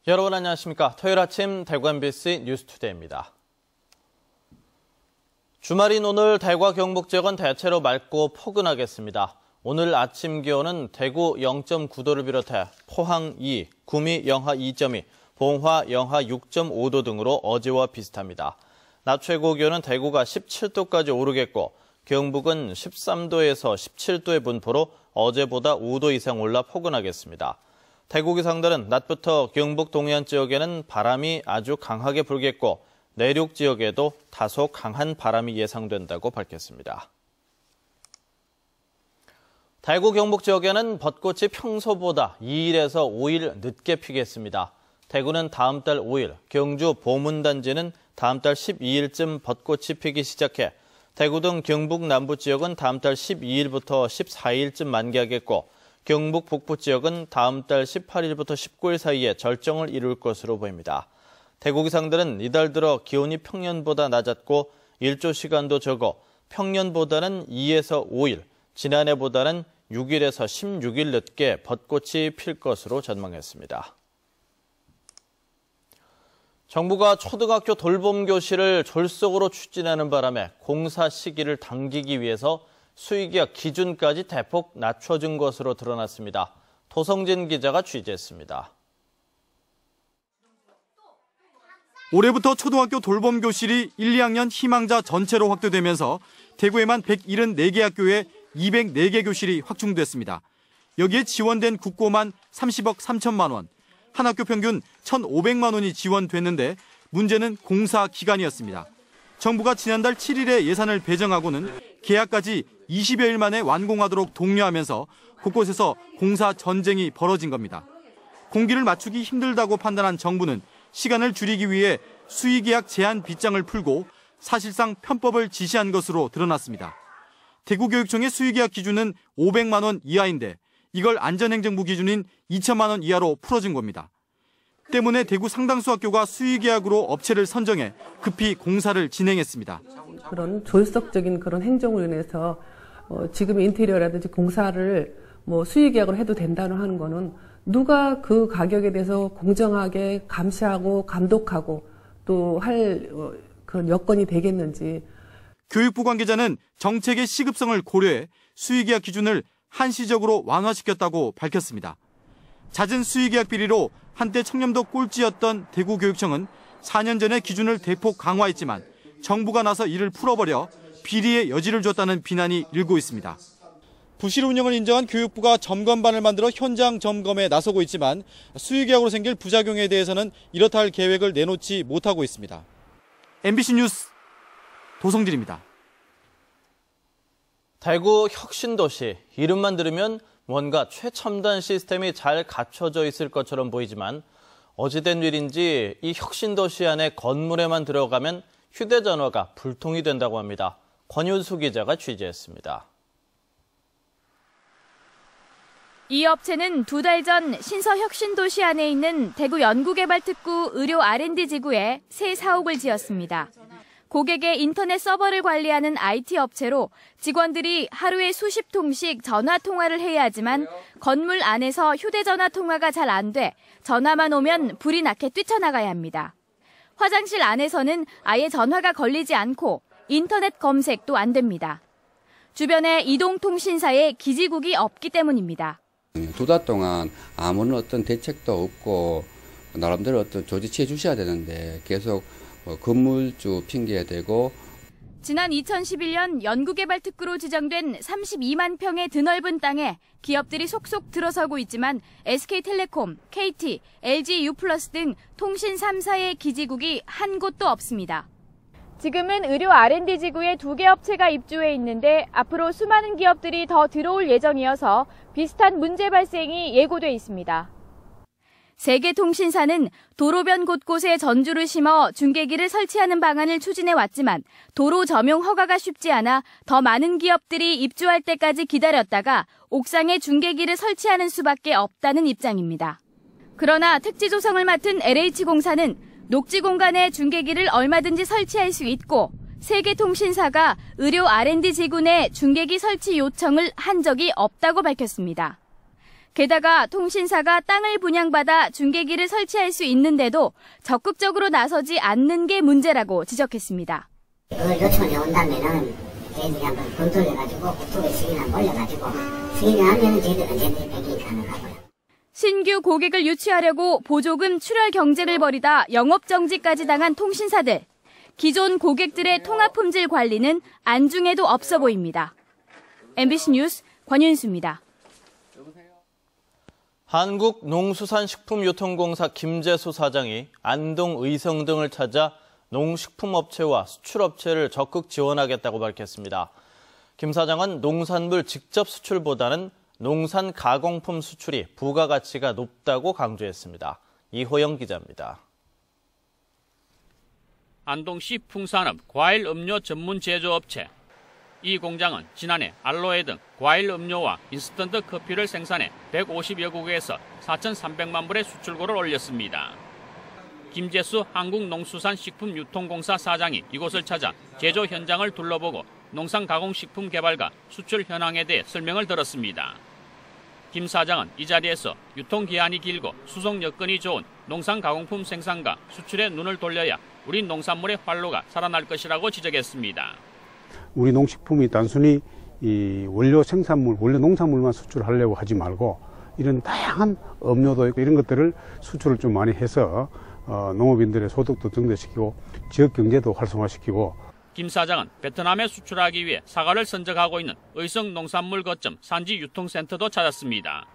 여러분 안녕하십니까. 토요일 아침 대구 MBC 뉴스투데이입니다. 주말인 오늘 대구와 경북 지역은 대체로 맑고 포근하겠습니다. 오늘 아침 기온은 대구 0.9도를 비롯해 포항 2, 구미 영하 2.2, 봉화 영하 6.5도 등으로 어제와 비슷합니다. 낮 최고 기온은 대구가 17도까지 오르겠고 경북은 13도에서 17도의 분포로 어제보다 5도 이상 올라 포근하겠습니다. 대구 기상들은 낮부터 경북 동해안 지역에는 바람이 아주 강하게 불겠고 내륙 지역에도 다소 강한 바람이 예상된다고 밝혔습니다. 대구 경북 지역에는 벚꽃이 평소보다 2일에서 5일 늦게 피겠습니다. 대구는 다음 달 5일, 경주 보문단지는 다음 달 12일쯤 벚꽃이 피기 시작해 대구 등 경북 남부 지역은 다음 달 12일부터 14일쯤 만개하겠고 경북 북부 지역은 다음 달 18일부터 19일 사이에 절정을 이룰 것으로 보입니다. 대구 기상들은 이달 들어 기온이 평년보다 낮았고 일조 시간도 적어 평년보다는 2에서 5일, 지난해보다는 6일에서 16일 늦게 벚꽃이 필 것으로 전망했습니다. 정부가 초등학교 돌봄교실을 졸속으로 추진하는 바람에 공사 시기를 당기기 위해서 수의계약 기준까지 대폭 낮춰준 것으로 드러났습니다. 도성진 기자가 취재했습니다. 올해부터 초등학교 돌봄교실이 1, 2학년 희망자 전체로 확대되면서 대구에만 174개 학교에 204개 교실이 확충됐습니다. 여기에 지원된 국고만 30억 3천만 원, 한 학교 평균 1,500만 원이 지원됐는데 문제는 공사 기간이었습니다. 정부가 지난달 7일에 예산을 배정하고는 계약까지 20여일 만에 완공하도록 독려하면서 곳곳에서 공사 전쟁이 벌어진 겁니다. 공기를 맞추기 힘들다고 판단한 정부는 시간을 줄이기 위해 수의계약 제한 빗장을 풀고 사실상 편법을 지시한 것으로 드러났습니다. 대구교육청의 수의계약 기준은 500만 원 이하인데 이걸 안전행정부 기준인 2천만 원 이하로 풀어준 겁니다. 때문에 대구 상당수 학교가 수의계약으로 업체를 선정해 급히 공사를 진행했습니다. 그런 졸속적인 그런 행정으로 인해서 지금 인테리어라든지 공사를 수의계약으로 해도 된다는 하는 거는 누가 그 가격에 대해서 공정하게 감시하고 감독하고 또 할 그런 여건이 되겠는지. 교육부 관계자는 정책의 시급성을 고려해 수의계약 기준을 한시적으로 완화시켰다고 밝혔습니다. 잦은 수의계약 비리로 한때 청렴도 꼴찌였던 대구교육청은 4년 전에 기준을 대폭 강화했지만 정부가 나서 이를 풀어버려 비리의 여지를 줬다는 비난이 일고 있습니다. 부실 운영을 인정한 교육부가 점검반을 만들어 현장 점검에 나서고 있지만 수의계약으로 생길 부작용에 대해서는 이렇다 할 계획을 내놓지 못하고 있습니다. MBC 뉴스 도성진입니다. 대구 혁신도시, 이름만 들으면 뭔가 최첨단 시스템이 잘 갖춰져 있을 것처럼 보이지만 어찌된 일인지 이 혁신도시 안에 건물에만 들어가면 휴대전화가 불통이 된다고 합니다. 권윤수 기자가 취재했습니다. 이 업체는 2달 전 신서혁신도시 안에 있는 대구 연구개발특구 의료 R&D 지구에 새 사옥을 지었습니다. 고객의 인터넷 서버를 관리하는 IT 업체로 직원들이 하루에 수십 통씩 전화 통화를 해야 하지만 건물 안에서 휴대전화 통화가 잘 안 돼 전화만 오면 불이 나게 뛰쳐나가야 합니다. 화장실 안에서는 아예 전화가 걸리지 않고 인터넷 검색도 안 됩니다. 주변에 이동통신사의 기지국이 없기 때문입니다. 2달 동안 아무런 어떤 대책도 없고 나름대로 어떤 조치 취해 주셔야 되는데 계속 건물주 핑계야 되고. 지난 2011년 연구개발특구로 지정된 32만 평의 드넓은 땅에 기업들이 속속 들어서고 있지만 SK텔레콤, KT, LG U+ 등 통신 3사의 기지국이 한 곳도 없습니다. 지금은 의료 R&D 지구에 2개 업체가 입주해 있는데 앞으로 수많은 기업들이 더 들어올 예정이어서 비슷한 문제 발생이 예고돼 있습니다. 세계통신사는 도로변 곳곳에 전주를 심어 중계기를 설치하는 방안을 추진해 왔지만 도로 점용 허가가 쉽지 않아 더 많은 기업들이 입주할 때까지 기다렸다가 옥상에 중계기를 설치하는 수밖에 없다는 입장입니다. 그러나 택지 조성을 맡은 LH공사는 녹지 공간에 중계기를 얼마든지 설치할 수 있고 세계통신사가 의료 R&D 지구 내 중계기 설치 요청을 한 적이 없다고 밝혔습니다. 게다가 통신사가 땅을 분양받아 중계기를 설치할 수 있는데도 적극적으로 나서지 않는 게 문제라고 지적했습니다. 그걸 요청을 해온다면은 저희들이 한번 검토해가지고 국토부 승인을 올려가지고 승인을 하면 저희들은 언제든지 배경이 가능하고요. 신규 고객을 유치하려고 보조금 출혈 경쟁을 벌이다 영업정지까지 당한 통신사들. 기존 고객들의 통합품질 관리는 안중에도 없어 보입니다. MBC 뉴스 권윤수입니다. 한국농수산식품유통공사 김재수 사장이 안동, 의성 등을 찾아 농식품업체와 수출업체를 적극 지원하겠다고 밝혔습니다. 김 사장은 농산물 직접 수출보다는 농산 가공품 수출이 부가가치가 높다고 강조했습니다. 이호영 기자입니다. 안동시 풍산읍 과일 음료 전문 제조업체. 이 공장은 지난해 알로에 등 과일 음료와 인스턴트 커피를 생산해 150여 국에서 4,300만 불의 수출고를 올렸습니다. 김재수 한국농수산식품유통공사 사장이 이곳을 찾아 제조 현장을 둘러보고 농산가공식품 개발과 수출 현황에 대해 설명을 들었습니다. 김 사장은 이 자리에서 유통기한이 길고 수송 여건이 좋은 농산가공품 생산과 수출에 눈을 돌려야 우리 농산물의 활로가 살아날 것이라고 지적했습니다. 우리 농식품이 단순히 이 원료 생산물, 원료 농산물만 수출하려고 하지 말고 이런 다양한 음료도 있고 이런 것들을 수출을 좀 많이 해서 농업인들의 소득도 증대시키고 지역 경제도 활성화시키고. 김 사장은 베트남에 수출하기 위해 사과를 선적하고 있는 의성 농산물 거점 산지 유통센터도 찾았습니다.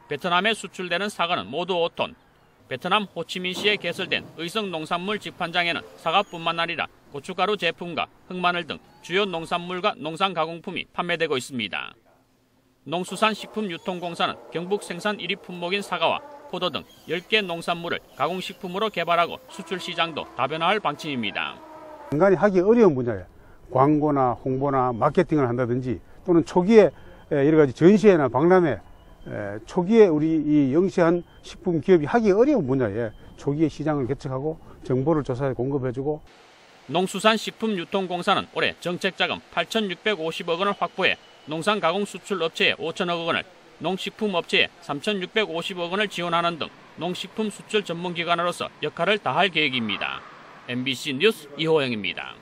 베트남에 수출되는 사과는 모두 5톤. 베트남 호치민시에 개설된 의성 농산물 집판장에는 사과뿐만 아니라 고춧가루 제품과 흑마늘 등 주요 농산물과 농산가공품이 판매되고 있습니다. 농수산식품유통공사는 경북 생산 1위 품목인 사과와 포도 등 10개 농산물을 가공식품으로 개발하고 수출 시장도 다변화할 방침입니다. 인간이 하기 어려운 분야에 광고나 홍보나 마케팅을 한다든지 또는 초기에 여러 가지 전시회나 박람회 초기에 우리 이 영시한 식품 기업이 하기 어려운 분야에 초기에 시장을 개척하고 정보를 조사해 공급해주고. 농수산식품유통공사는 올해 정책자금 8,650억 원을 확보해 농산가공수출업체에 5천억 원을, 농식품업체에 3,650억 원을 지원하는 등 농식품 수출 전문기관으로서 역할을 다할 계획입니다. MBC 뉴스 이호영입니다.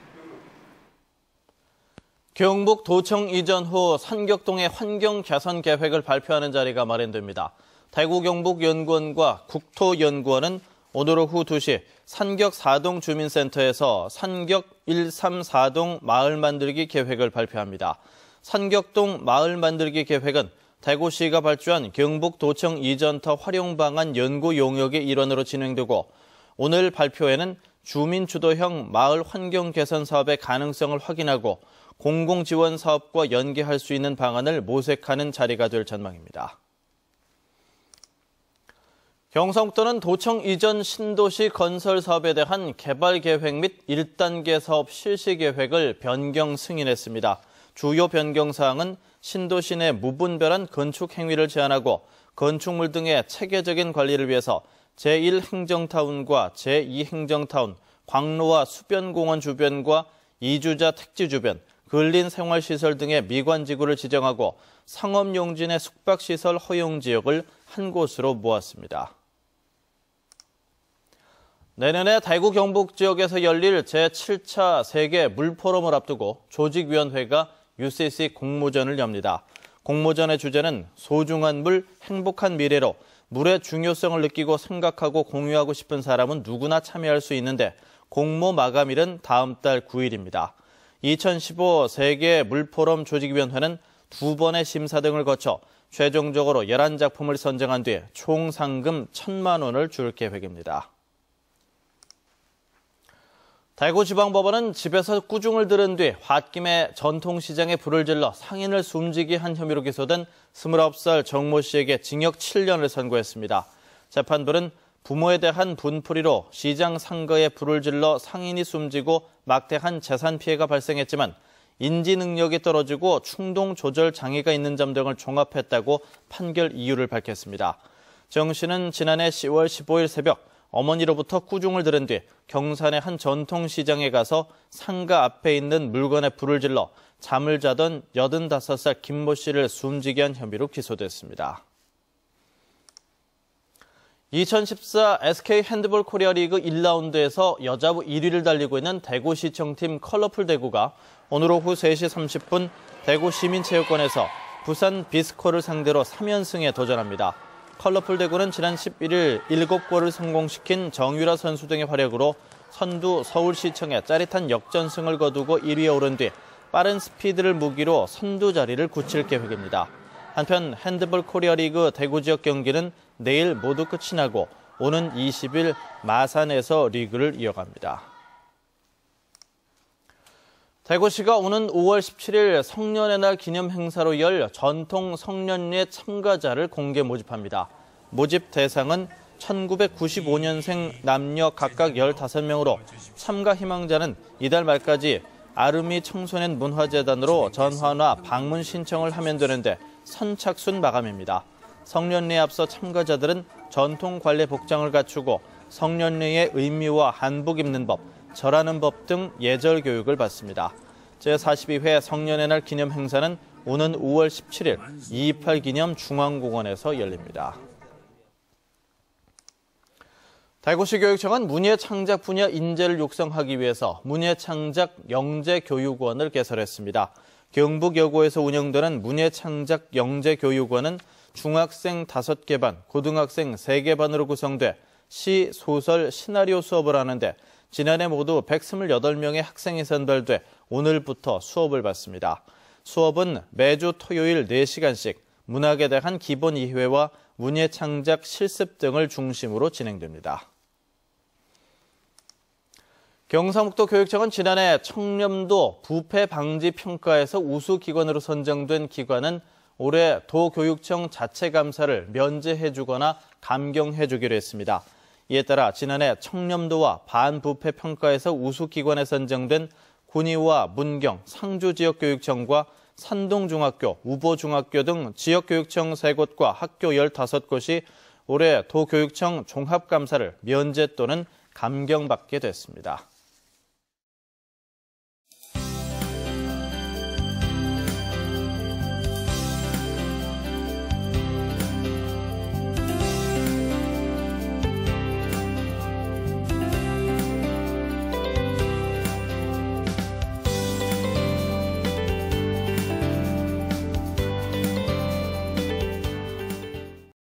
경북 도청 이전 후 산격동의 환경 개선 계획을 발표하는 자리가 마련됩니다. 대구 경북연구원과 국토연구원은 오늘 오후 2시 산격 4동 주민센터에서 산격 134동 마을 만들기 계획을 발표합니다. 산격동 마을 만들기 계획은 대구시가 발주한 경북도청 이전터 활용 방안 연구 용역의 일환으로 진행되고 오늘 발표에는 주민 주도형 마을 환경 개선 사업의 가능성을 확인하고 공공지원 사업과 연계할 수 있는 방안을 모색하는 자리가 될 전망입니다. 경상북도는 도청 이전 신도시 건설 사업에 대한 개발 계획 및 1단계 사업 실시 계획을 변경 승인했습니다. 주요 변경 사항은 신도시 내 무분별한 건축 행위를 제한하고 건축물 등의 체계적인 관리를 위해서 제1행정타운과 제2행정타운, 광로와 수변공원 주변과 이주자 택지 주변, 근린생활시설 등의 미관지구를 지정하고 상업용지 내 숙박시설 허용지역을 한 곳으로 모았습니다. 내년에 대구 경북 지역에서 열릴 제7차 세계 물포럼을 앞두고 조직위원회가 UCC 공모전을 엽니다. 공모전의 주제는 소중한 물, 행복한 미래로 물의 중요성을 느끼고 생각하고 공유하고 싶은 사람은 누구나 참여할 수 있는데 공모 마감일은 다음 달 9일입니다. 2015 세계 물포럼 조직위원회는 2번의 심사 등을 거쳐 최종적으로 11작품을 선정한 뒤 총 상금 1,000만 원을 줄 계획입니다. 대구지방법원은 집에서 꾸중을 들은 뒤 홧김에 전통시장에 불을 질러 상인을 숨지게 한 혐의로 기소된 29살 정모 씨에게 징역 7년을 선고했습니다. 재판부는 부모에 대한 분풀이로 시장 상가에 불을 질러 상인이 숨지고 막대한 재산 피해가 발생했지만 인지 능력이 떨어지고 충동 조절 장애가 있는 점 등을 종합했다고 판결 이유를 밝혔습니다. 정 씨는 지난해 10월 15일 새벽 어머니로부터 꾸중을 들은 뒤 경산의 한 전통시장에 가서 상가 앞에 있는 물건에 불을 질러 잠을 자던 85살 김모 씨를 숨지게 한 혐의로 기소됐습니다. 2014 SK 핸드볼 코리아 리그 1라운드에서 여자부 1위를 달리고 있는 대구시청팀 컬러풀 대구가 오늘 오후 3시 30분 대구시민체육관에서 부산 비스코를 상대로 3연승에 도전합니다. 컬러풀 대구는 지난 11일 7골을 성공시킨 정유라 선수 등의 활약으로 선두 서울시청에 짜릿한 역전승을 거두고 1위에 오른 뒤 빠른 스피드를 무기로 선두 자리를 굳힐 계획입니다. 한편 핸드볼 코리아 리그 대구 지역 경기는 내일 모두 끝이 나고 오는 20일 마산에서 리그를 이어갑니다. 대구시가 오는 5월 17일 성년의 날 기념 행사로 열 전통 성년례 참가자를 공개 모집합니다. 모집 대상은 1995년생 남녀 각각 15명으로 참가 희망자는 이달 말까지 아르미 청소년 문화재단으로 전화나 방문 신청을 하면 되는데 선착순 마감입니다. 성년례에 앞서 참가자들은 전통 관례 복장을 갖추고 성년례의 의미와 한복 입는 법, 절하는 법 등 예절 교육을 받습니다. 제42회 성년의 날 기념 행사는 오는 5월 17일 228 기념 중앙공원에서 열립니다. 대구시 교육청은 문예창작 분야 인재를 육성하기 위해서 문예창작 영재교육원을 개설했습니다. 경북여고에서 운영되는 문예창작 영재교육원은 중학생 5개 반, 고등학생 3개 반으로 구성돼 시, 소설, 시나리오 수업을 하는데 지난해 모두 128명의 학생이 선발돼 오늘부터 수업을 받습니다. 수업은 매주 토요일 4시간씩 문학에 대한 기본 이해와 문예창작 실습 등을 중심으로 진행됩니다. 경상북도 교육청은 지난해 청렴도 부패 방지 평가에서 우수기관으로 선정된 기관은 올해 도교육청 자체 감사를 면제해주거나 감경해주기로 했습니다. 이에 따라 지난해 청렴도와 반부패 평가에서 우수기관에 선정된 군위와 문경, 상주지역교육청과 산동중학교, 우보중학교 등 지역교육청 3곳과 학교 15곳이 올해 도교육청 종합감사를 면제 또는 감경받게 됐습니다.